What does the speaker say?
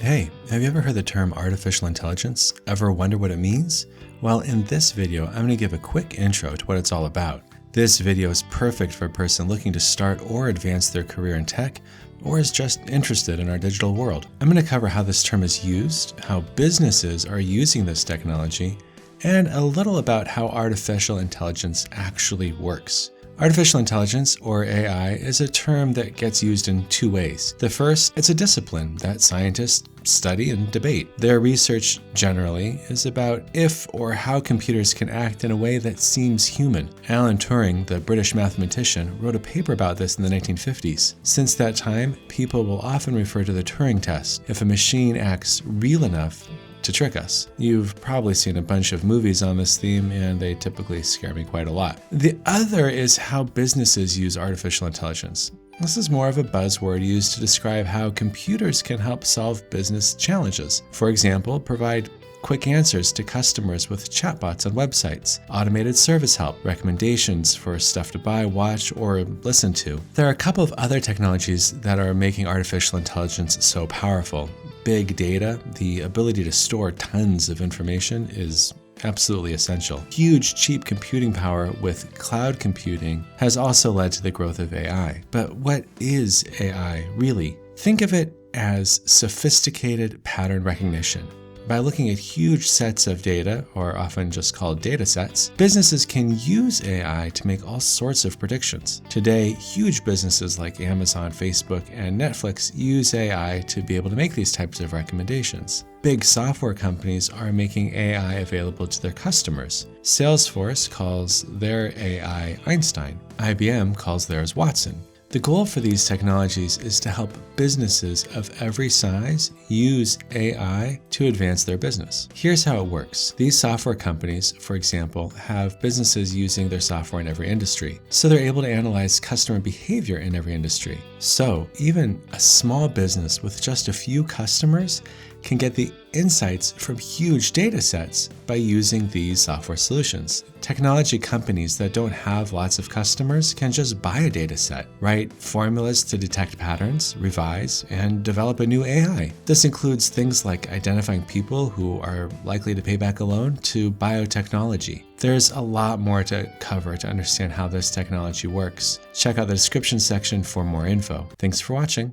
Hey, have you ever heard the term artificial intelligence? Ever wonder what it means? Well, in this video, I'm going to give a quick intro to what it's all about. This video is perfect for a person looking to start or advance their career in tech, or is just interested in our digital world. I'm going to cover how this term is used, how businesses are using this technology, and a little about how artificial intelligence actually works. Artificial intelligence, or AI, is a term that gets used in two ways. The first, it's a discipline that scientists study and debate. Their research generally is about if or how computers can act in a way that seems human. Alan Turing, the British mathematician, wrote a paper about this in the 1950s. Since that time, people will often refer to the Turing test. If a machine acts real enough to trick us. You've probably seen a bunch of movies on this theme, and they typically scare me quite a lot. The other is how businesses use artificial intelligence. This is more of a buzzword used to describe how computers can help solve business challenges. For example, provide quick answers to customers with chatbots on websites, automated service help, recommendations for stuff to buy, watch, or listen to. There are a couple of other technologies that are making artificial intelligence so powerful. Big data, the ability to store tons of information, is absolutely essential. Huge, cheap computing power with cloud computing has also led to the growth of AI. But what is AI really? Think of it as sophisticated pattern recognition. By looking at huge sets of data, or often just called data sets, businesses can use AI to make all sorts of predictions. Today, huge businesses like Amazon, Facebook, and Netflix use AI to be able to make these types of recommendations. Big software companies are making AI available to their customers. Salesforce calls their AI Einstein. IBM calls theirs Watson. The goal for these technologies is to help businesses of every size use AI to advance their business. Here's how it works. These software companies, for example, have businesses using their software in every industry, so they're able to analyze customer behavior in every industry. So even a small business with just a few customers can get the insights from huge data sets by using these software solutions. Technology companies that don't have lots of customers can just buy a data set, write formulas to detect patterns, revise, and develop a new AI. This includes things like identifying people who are likely to pay back a loan to biotechnology. There's a lot more to cover to understand how this technology works. Check out the description section for more info. Thanks for watching.